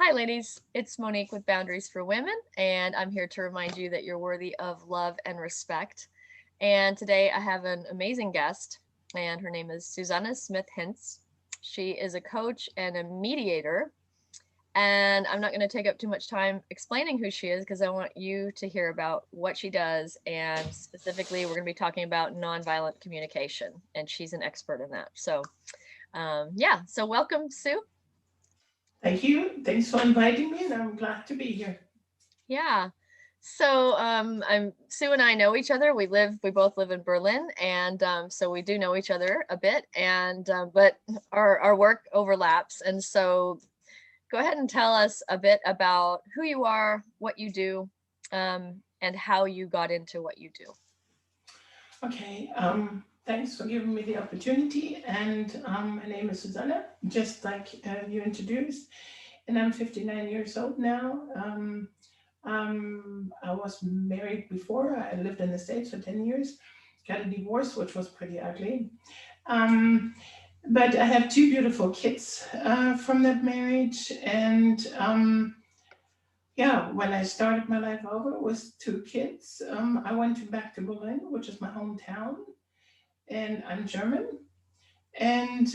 Hi, ladies. It's Monique with Boundaries for Women, and I'm here to remind you that you're worthy of love and respect. And today I have an amazing guest, and her name is Susanne Smith-Hinz. She is a coach and a mediator. And I'm not going to take up too much time explaining who she is because I want you to hear about what she does. And specifically, we're going to be talking about nonviolent communication, and she's an expert in that. So welcome, Sue. Thank you. Thanks for inviting me, and I'm glad to be here. Yeah. I'm Sue and I know each other. We both live in Berlin, and so we do know each other a bit. And but our work overlaps, and so go ahead and tell us a bit about who you are, what you do, and how you got into what you do. Okay. Thanks for giving me the opportunity. And my name is Susanne, just like you introduced, and I'm 59 years old now. I was married before. I lived in the States for 10 years. Got a divorce, which was pretty ugly. Um, but I have two beautiful kids from that marriage, and yeah, when I started my life over with two kids, I went back to Berlin, which is my hometown, and I'm German. And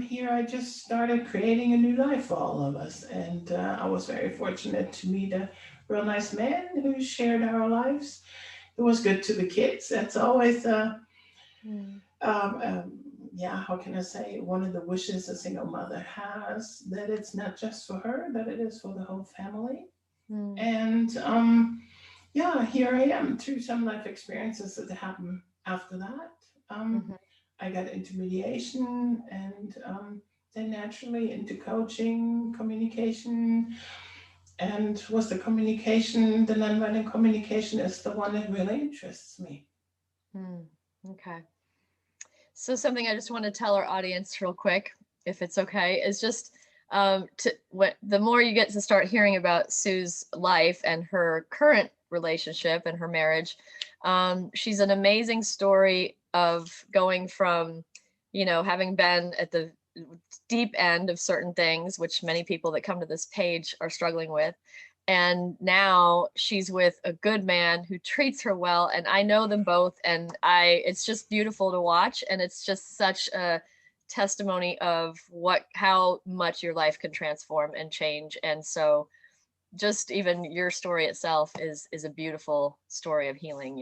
here I just started creating a new life for all of us. And I was very fortunate to meet a real nice man who shared our lives. It was good to the kids. That's always, Mm, um, um, yeah, how can I say, one of the wishes a single mother has, that it's not just for her, that it is for the whole family. mm, And yeah, here I am through some life experiences that happened after that. Um, mhm. I got into mediation and then naturally into coaching, communication. And was the communication, the nonviolent communication is the one that really interests me. Mm. Okay. So something I just want to tell our audience real quick, if it's okay, is just to what the more you get to start hearing about Sue's life and her current relationship and her marriage, she's an amazing story of going from, having been at the deep end of certain things, which many people that come to this page are struggling with. And now she's with a good man who treats her well. And I know them both. And it's just beautiful to watch. And it's just such a testimony of how much your life can transform and change. And so just even your story itself is a beautiful story of healing.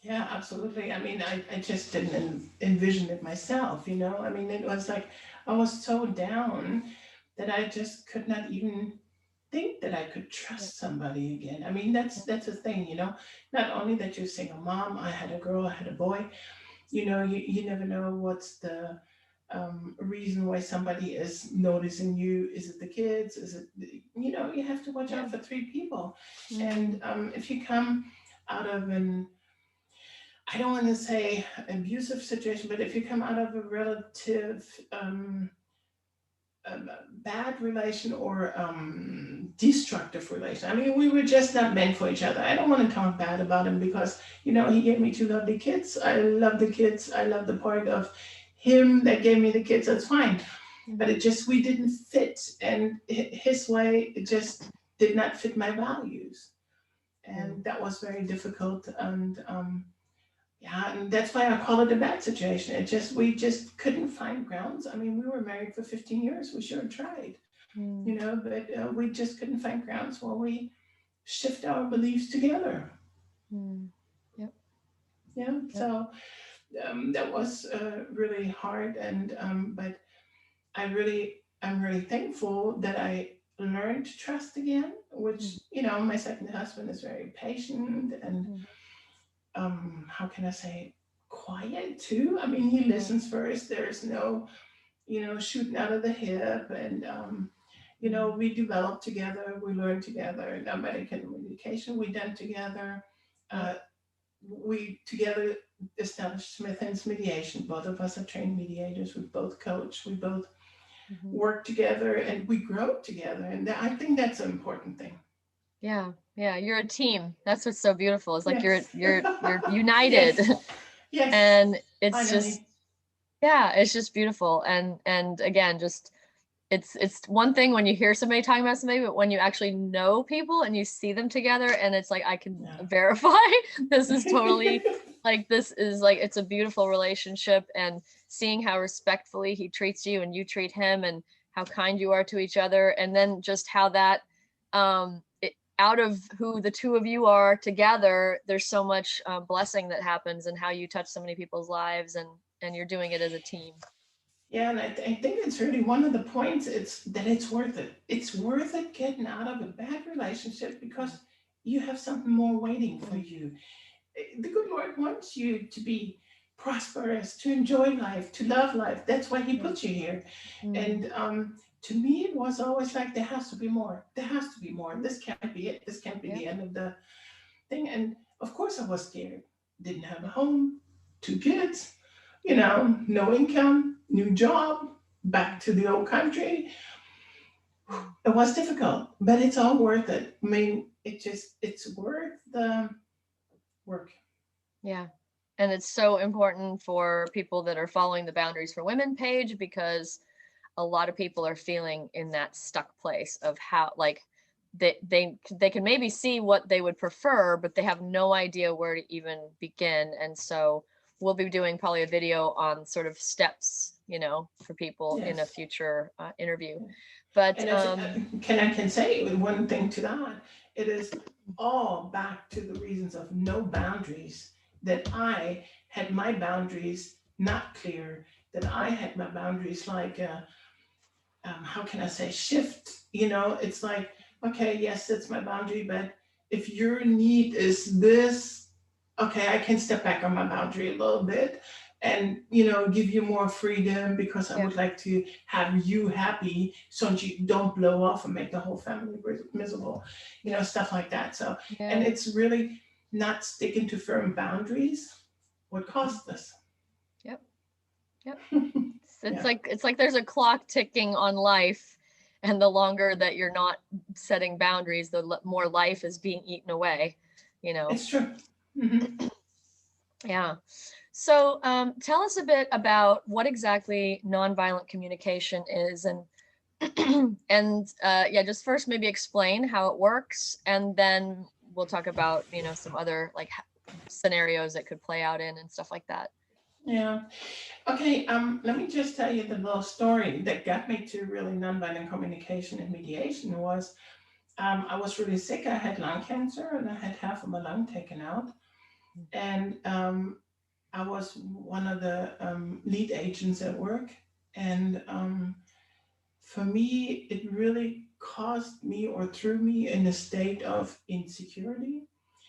Yeah, absolutely. I mean, I just didn't envision it myself, you know? I mean, it was like I was so down that I just could not even think that I could Yep. trust somebody again. I mean, that's a thing, you know? Not only that you're a single mom, I had a girl, I had a boy, you know, you never know what's the reason why somebody is noticing you. Is it the kids? Is it, you know, you have to watch Yeah. out for three people. And Mm, if you come out of an I don't want to say abusive situation, but if you come out of a relative bad relation or destructive relation, I mean, we were just not meant for each other. I don't want to talk bad about him because, you know, he gave me two lovely kids. I love the kids. I love the part of him that gave me the kids. That's fine. But mhm, it just, we didn't fit. And his way, it just did not fit my values. mm, And that was very difficult. And, yeah, and that's why I call it a bad situation. It just we just couldn't find grounds. I mean, we were married for 15 years. We sure tried, you mm, know, but we just couldn't find grounds where we shift our beliefs together. mm. Yep. Yeah, Yep. so that was really hard, and but I'm really thankful that I learned to trust again. Which Mm, you know, my second husband is very patient and mm, how can I say quiet too. I mean, he mm, listens first. There's no shooting out of the hip. And, mm, we developed together, we learned together, medical communication we done together. yep. Uh, we together established Smith-Hinz mediation. Both of us are trained mediators. We both coach, we both Mhm. work together, and we grow together. And I think that's an important thing. Yeah, yeah, you're a team. That's what's so beautiful. It's like you're Yes. you're you're united, Yes. Yes. and it's just Finally. yeah, it's just beautiful. And again, just it's one thing when you hear somebody talking about somebody, but when you actually know people and you see them together, and it's like, I can verify this is totally like, this is like, it's a beautiful relationship, and seeing how respectfully he treats you and you treat him, and how kind you are to each other, and then just how that out of who the two of you are together, there's so much blessing that happens, and how you touch so many people's lives, and you're doing it as a team. Yeah, and I think it's really one of the points. It's that it's worth it. It's worth it getting out of a bad relationship because you have something more waiting for you. The good Lord wants you to be prosperous, to enjoy life, to love life. That's why He put you here. And to me, it was always like there has to be more. There has to be more. This can't be it. This can't be the Yeah. end of the thing. And of course, I was scared. Didn't have a home, two kids, no income, new job, back to the old country. It was difficult, but it's all worth it. I mean, it's worth the work. Yeah. And it's so important for people that are following the Boundaries for Women page, because a lot of people are feeling in that stuck place of how, like, they can maybe see what they would prefer, but they have no idea where to even begin. And so we'll be doing probably a video on sort of steps, for people in a Yes. future interview. But And I can say one thing to that. It is all back to the reasons of no boundaries, that I had my boundaries not clear, that I had my boundaries like, how can I say, shift. It's like, okay, yes, that's my boundary, but if your need is this, okay, I can step back on my boundary a little bit and give you more freedom because I yeah, would like to have you happy so that you don't blow off and make the whole family miserable, stuff like that. So, and yeah, it's really not sticking to firm boundaries what cost us. yep, yep. It's Yeah, like, there's a clock ticking on life, and the longer that you're not setting boundaries, the more life is being eaten away, you know. it's true. Hmm. Yeah. So tell us a bit about what exactly nonviolent communication is, and and yeah, just first maybe explain how it works, and then we'll talk about some other like scenarios that could play out in and stuff like that. Yeah. Okay, let me just tell you the little story that got me to really nonviolent communication and mediation was, I was really sick. I had lung cancer and I had half of my lung taken out. And I was one of the lead agents at work. And for me, it really caused me or threw me in a state of insecurity.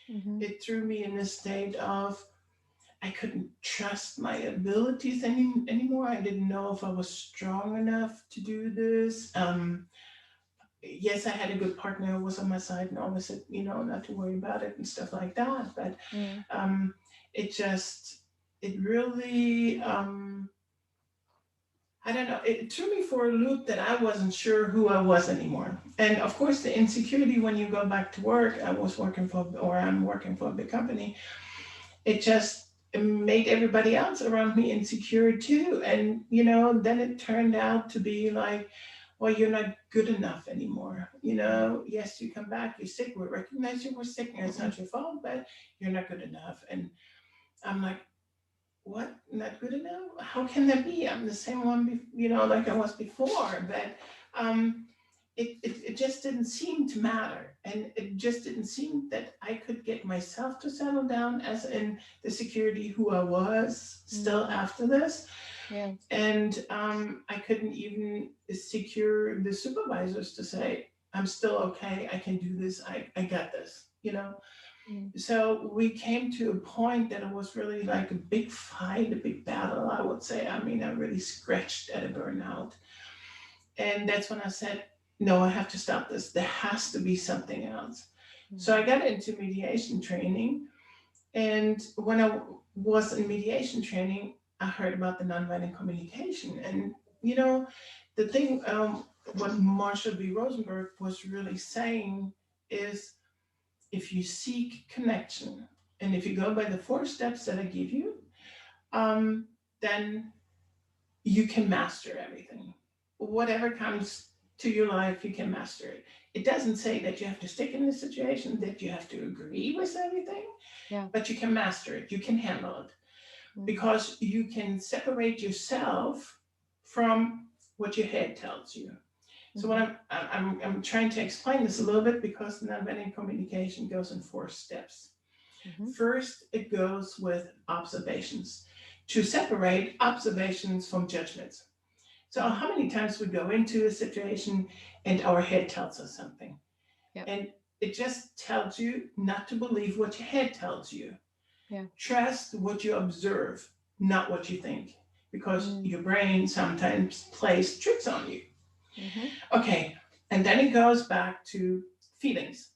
Mm-hmm. It threw me in a state of I couldn't trust my abilities anymore. I didn't know if I was strong enough to do this. Yes, I had a good partner who was on my side and always said, not to worry about it and stuff like that. But Mm. um, it really, I don't know, it threw me for a loop that I wasn't sure who I was anymore. And of course, the insecurity when you go back to work, I'm working for a big company, it just made everybody else around me insecure too. And, then it turned out to be like, well, you're not good enough anymore. Yes, you come back, you're sick, we recognize you were sick, and it's not your fault, but you're not good enough. And I'm like, what? Not good enough? How can that be? I'm the same one, like I was before. But it just didn't seem to matter. And it just didn't seem that I could get myself to settle down as in the security who I was still after this. Yeah. And I couldn't even secure the supervisors to say, I'm still okay. I can do this. I got this. Mm. So we came to a point that it was really like a big fight, a big battle, I would say. I mean, I really scratched at a burnout. And that's when I said, no, I have to stop this. There has to be something else. So I got into mediation training. And when I was in mediation training, I heard about the nonviolent communication. And, the thing, what Marshall B. Rosenberg was really saying is if you seek connection and if you go by the 4 steps that I give you, then you can master everything. whatever comes to your life, you can master it. It doesn't say that you have to stick in the situation, that you have to agree with everything, Yeah. but you can master it. You can handle it Mhm. because you can separate yourself from what your head tells you. So what Mhm. I'm trying to explain this a little bit because nonviolent communication goes in 4 steps. Mhm. First, it goes with observations to separate observations from judgments. So Mhm. how many times we go into a situation and our head tells us something, Yep. and it just tells you not to believe what your head tells you. Yeah. Trust what you observe, not what you think, because Mm. your brain sometimes plays tricks on you. Mhm. Okay, and then it goes back to feelings.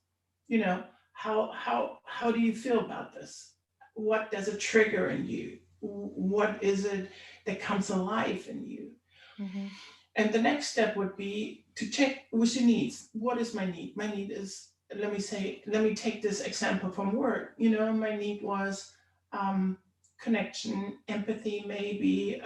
You know, how do you feel about this? What does it trigger in you? What is it that comes alive in you? Mhm. And the next step would be to check with your needs. What is my need? My need is, let me take this example from work. My need was um, connection, empathy, maybe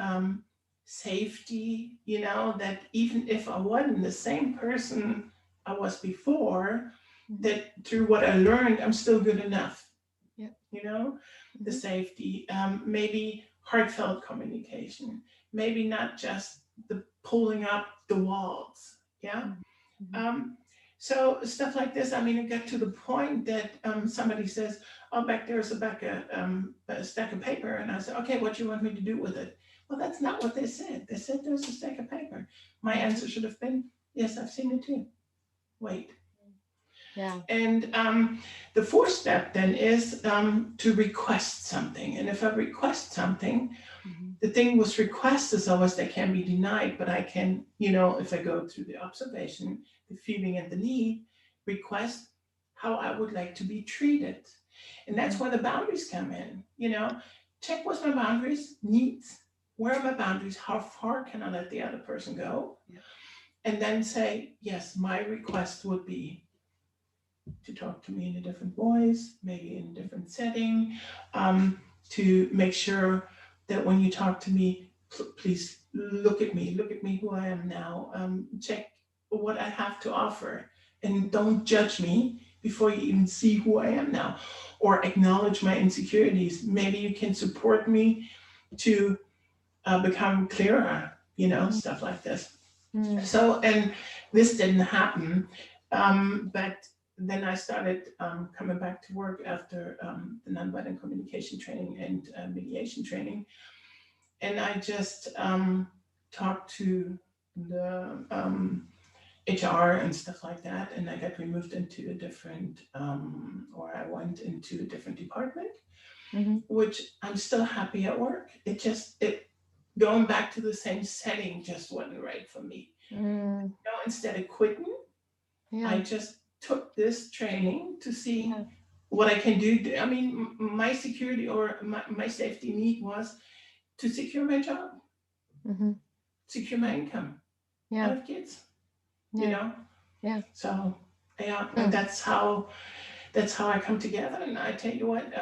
safety, that even if I wasn't the same person I was before, Mhm. that through what I learned, I'm still good enough, Yep. you know, the Mhm. safety, maybe heartfelt communication, maybe not just the pulling up the walls. Yeah. Mhm. Mhm. Um, so stuff like this. I mean, it got to the point that somebody says, "Oh, back there's a stack of paper," and I said, "Okay, what do you want me to do with it?" Well, that's not what they said. They said there's a stack of paper. My Mhm. answer should have been, "Yes, I've seen it too. Wait." Yeah. And the fourth step then is to request something. And if I request something, Mhm. the thing with request is always they can be denied, but I can, if I go through the observation, the feeling and the need, request how I would like to be treated. And that's Mhm. where the boundaries come in, check what's my boundaries, needs, where are my boundaries, how far can I let the other person go? Yep. And then say, yes, my request would be to talk to me in a different voice, maybe in a different setting, to make sure that when you talk to me, please look at me who I am now, check what I have to offer, and Mhm. don't judge me before you even see who I am now, or acknowledge my insecurities. Maybe you can support me to become clearer, Mhm. stuff like this. Mm. So, and this didn't happen, but then I started coming back to work after the nonviolent communication training and mediation training, and I just talked to the HR and stuff like that, and I got removed into a different, or I went into a different department, Mhm. which I'm still happy at work. It going back to the same setting just wasn't right for me. Mm. Instead of quitting, I Yeah. just took this training to see Yeah. what I can do. I mean, my security or my safety need was to secure my job, Mhm. secure my income. I Yeah. have kids, you Yeah. know. Yeah. So yeah, and Mm. that's how I come together. And I tell you what,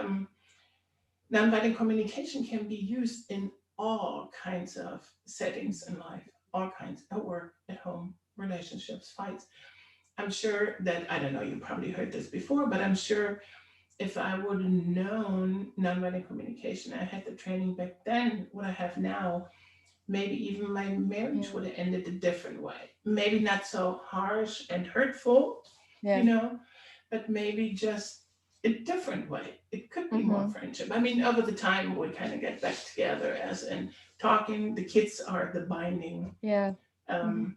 nonviolent communication can be used in all kinds of settings in life, all kinds at work, at home, relationships, fights. I'm sure that, I don't know, you probably heard this before, but I'm sure if I would have known nonviolent communication, I had the training back then, what I have now, maybe even my marriage Yeah. would have ended a different way. Maybe not so harsh and hurtful, you Yeah. know, but maybe just a different way. It could be more Mhm. friendship. I mean, over the time, we kind of get back together as in talking. The kids are the binding, Yeah. Mhm. um,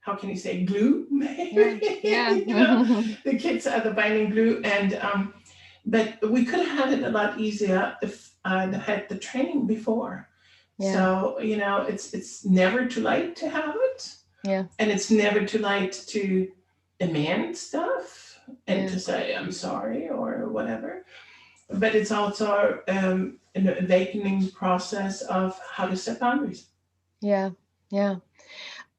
how can you say, glue? Yeah. Yeah. Maybe, the kids are the binding glue. And but we could have had it a lot easier if I'd had the training before. Yeah. So it's never too late to have it, Yeah. and it's never too late to demand stuff and Yeah. to say I'm sorry or whatever. But it's also an awakening process of how to set boundaries. Yeah. Yeah.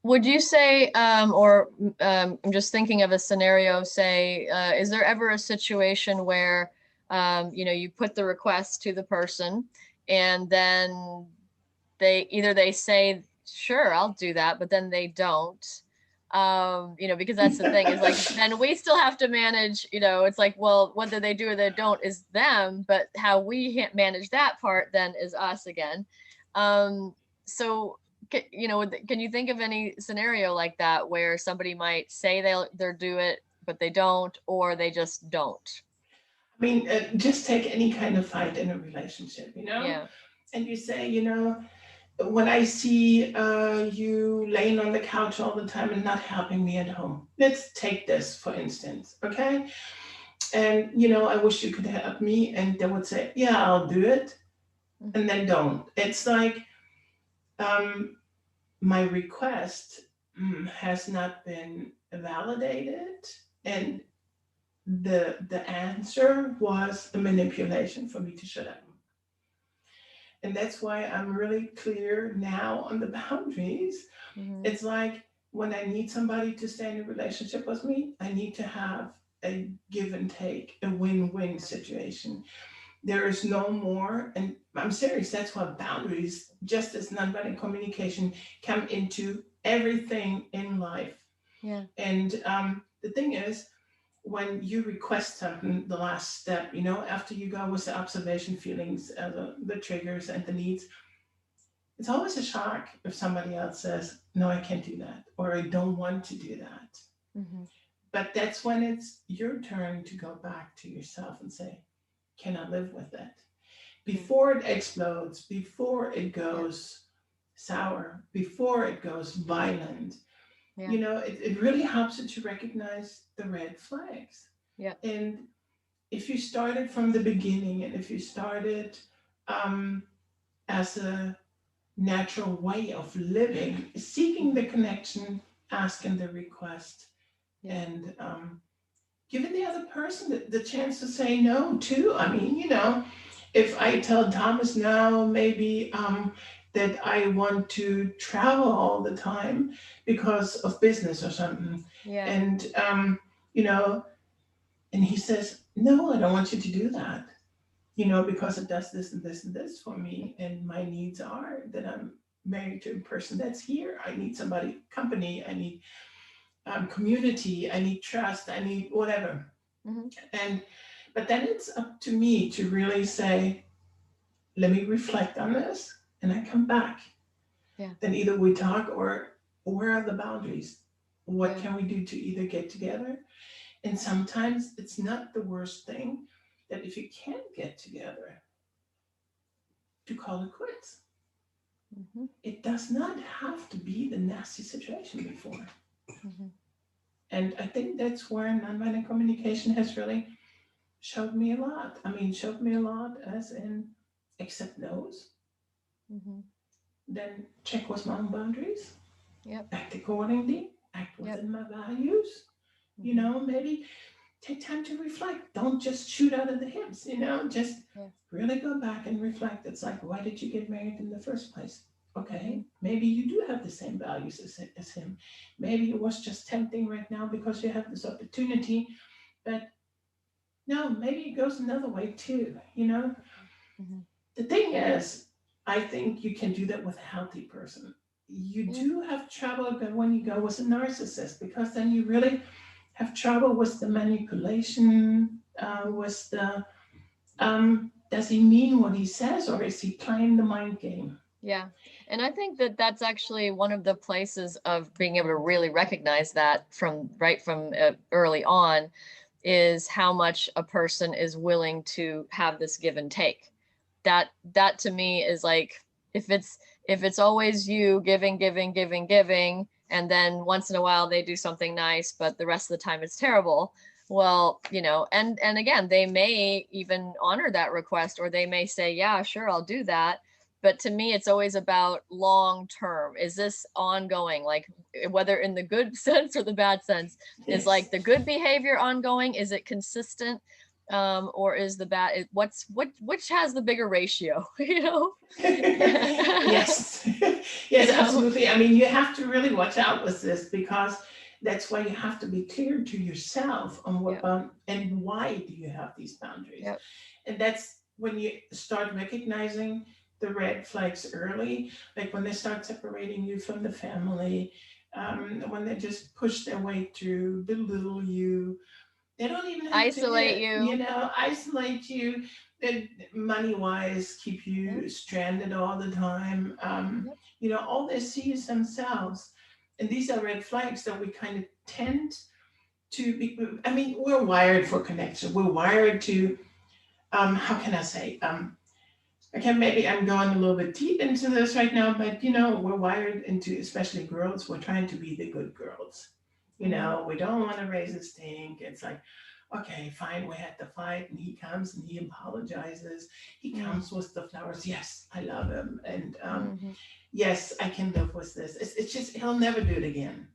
Would you say, or I'm just thinking of a scenario, say, is there ever a situation where, you put the request to the person and then they say sure, I'll do that, but then they don't. Because that's the thing is like, then we still have to manage, it's like, well, whether they do or they don't is them, but how we manage that part then is us again. So, can you think of any scenario like that where somebody might say they'll do it, but they don't, or they just don't? I mean, just take any kind of fight in a relationship, Yeah. and you say, when I see you laying on the couch all the time and not helping me at home. Let's take this for instance, okay? And I wish you could help me, and they would say, "Yeah, I'll do it," and then don't. It's like, um, my request has not been validated, and the answer was a manipulation for me to shut up. And that's why I'm really clear now on the boundaries. Mm-hmm. It's like when I need somebody to stay in a relationship with me, I need to have a give and take, a win-win situation. There is no more, and I'm serious, that's why boundaries, just as nonviolent communication, come into everything in life. Yeah. And the thing is, when you request something, the last step, after you go with the observation feelings, the triggers and the needs, it's always a shock if somebody else says, "No, I can't do that," or "I don't want to do that." Mm-hmm. But that's when it's your turn to go back to yourself and say, "Can I live with it?" Before it explodes, before it goes sour, before it goes violent. Yeah. It really helps you to recognize the red flags. Yeah. And if you started from the beginning, and if you started um, as a natural way of living, seeking the connection, asking the request, Yeah. and giving the other person the chance to say no too. I mean, if I tell Thomas now, maybe that I want to travel all the time because of business or something, Yeah. and you know, and he says, "No, I don't want you to do that." Because it does this and this and this for me, and my needs are that I'm married to a person that's here. I need somebody, company. I need community. I need trust. I need whatever. Mm-hmm. And but then it's up to me to really say, let me reflect on this, and I come back. Yeah. Then either we talk, or where are the boundaries? What Yeah. can we do to either get together? And sometimes it's not the worst thing that if you can't get together, to call it quits. Mm-hmm. It does not have to be the nasty situation before. Mm-hmm. And I think that's where nonviolent communication has really showed me a lot. I mean, showed me a lot as in accept no's, Mm-hmm. then check what's my own boundaries, Yep. act accordingly, act Yep. within my values. Mm-hmm. Maybe take time to reflect. Don't just shoot out of the hips, just Yeah. really go back and reflect. It's like, why did you get married in the first place? Mm-hmm. Okay, maybe you do have the same values as him. Maybe it was just tempting right now because you have this opportunity, but no, maybe it goes another way too. Mm-hmm. The thing is, I think you can do that with a healthy person. You Yeah. do have trouble when you go with a narcissist, because then you really have trouble with the manipulation, with the does he mean what he says, or is he playing the mind game? Yeah. And I think that that's actually one of the places of being able to really recognize that from right from early on, is how much a person is willing to have this give and take. That to me is like, if it's always you giving, giving, giving, giving, and then once in a while they do something nice, but the rest of the time it's terrible. Well, and again, they may even honor that request, or they may say, yeah, sure, I'll do that. But to me, it's always about long term. Is this ongoing? Like, whether in the good sense or the bad sense, is like Yes. the good behavior ongoing? Is it consistent? Or is the bad, which has the bigger ratio? Yes. you Yes, know absolutely. I mean, you have to really watch out with this, because that's why you have to be clear to yourself on what yeah. and why do you have these boundaries. Yep. And that's when you start recognizing the red flags early, like when they start separating you from the family, when they just push their way through, belittle you. They don't even have Isolate to, you. isolate you, money wise, keep Yep. you stranded all the time. Yep. All they see is themselves. And these are red flags that we kind of tend to be. I mean, we're wired for connection. We're wired to, how can I say? Okay, maybe I'm going a little bit deep into this right now, but we're wired into, especially girls, we're trying to be the good girls. We don't want to raise a stink. It's like, okay, fine, we had the fight, and he comes and he apologizes. He comes with the flowers. Yes, I love him. And Mm-hmm. yes, I can live with this. It's just, he'll never do it again.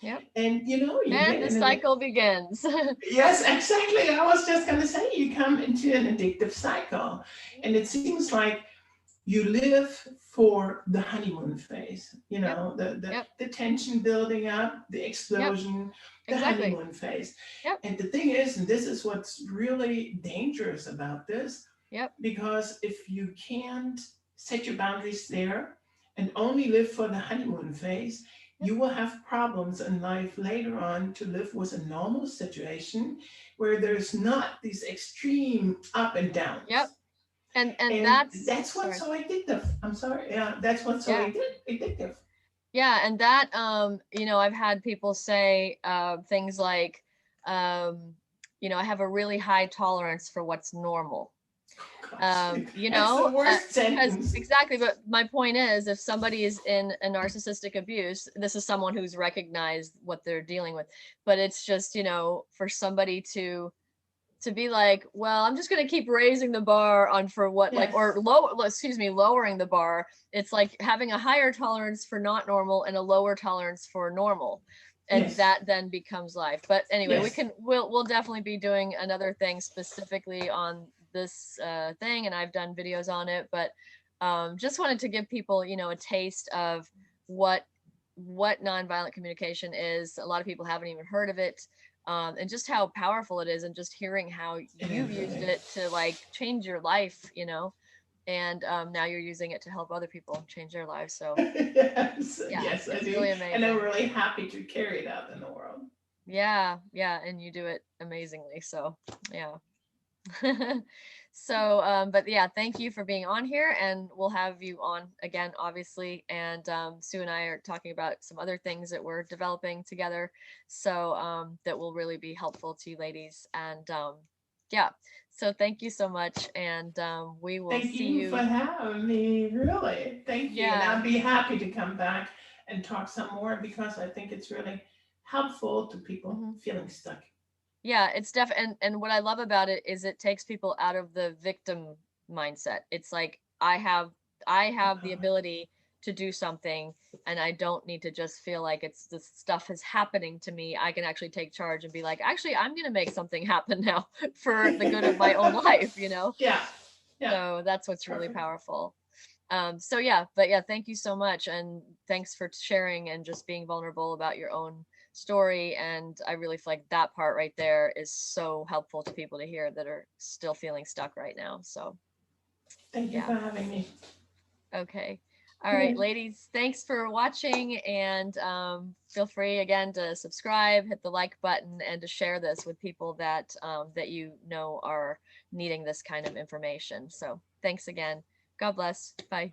Yep. And you And get the in a, cycle begins. yes, exactly. I was just going to say, you come into an addictive cycle. And it seems like you live for the honeymoon phase, Yep. Yep. the tension building up, the Yep. explosion, the Exactly. honeymoon phase. Yep. And the thing is, and this is what's really dangerous about this, Yep. because if you can't set your boundaries there and only live for the honeymoon phase, Yep. you will have problems in life later on to live with a normal situation where there's not these extreme up and Yep. downs. And And that's, that's what's sorry. so addictive. I'm sorry. Yeah, that's what's so Yeah. addictive. Yeah. And that, I've had people say things like, I have a really high tolerance for what's normal. Gosh, that's the worst Because sentence. exactly, but my point is, if somebody is in a narcissistic abuse, this is someone who's recognized what they're dealing with. But it's just, for somebody to be like, well, I'm just going to keep raising the bar on for what, like, Yes. or lowering the bar. It's like having a higher tolerance for not normal and a lower tolerance for normal. And Yes. that then becomes life. But anyway, Yes. we'll definitely be doing another thing specifically on this thing. And I've done videos on it, but just wanted to give people, a taste of what nonviolent communication is. A lot of people haven't even heard of it, and just how powerful it is, and just hearing how It you've is used really. it to like change your life, and now you're using it to help other people change their lives. So Yes. yeah, Yes, I it's do. really And I'm amazing. really happy to carry it out in the world. Yeah, yeah, and you do it amazingly. So yeah. So but yeah, thank you for being on here, and we'll have you on again, obviously. And Sue and I are talking about some other things that we're developing together, so that will really be helpful to you ladies. And yeah, so thank you so much, and we will Thank see you for you. having me. Really. Thank you. And Yeah. I'll be happy to come back and talk some more because I think it's really helpful to people Mhm. feeling stuck. Yeah, it's and what I love about it is it takes people out of the victim mindset. It's like I have the Uh, ability to do something, and I don't need to just feel like it's this stuff is happening to me. I can actually take charge and be like, actually, I'm going to make something happen now for the good of my own life. yeah. Yeah. So that's what's really Perfect. powerful. So yeah, but yeah, thank you so much, and thanks for sharing and just being vulnerable about your own story. And I really feel like that part right there is so helpful to people to hear that are still feeling stuck right now. So Thank you yeah. for having me. Okay. All right, Okay. ladies, thanks for watching, and feel free again to subscribe, hit the like button, and to share this with people that you know are needing this kind of information. So thanks again. God bless. Bye.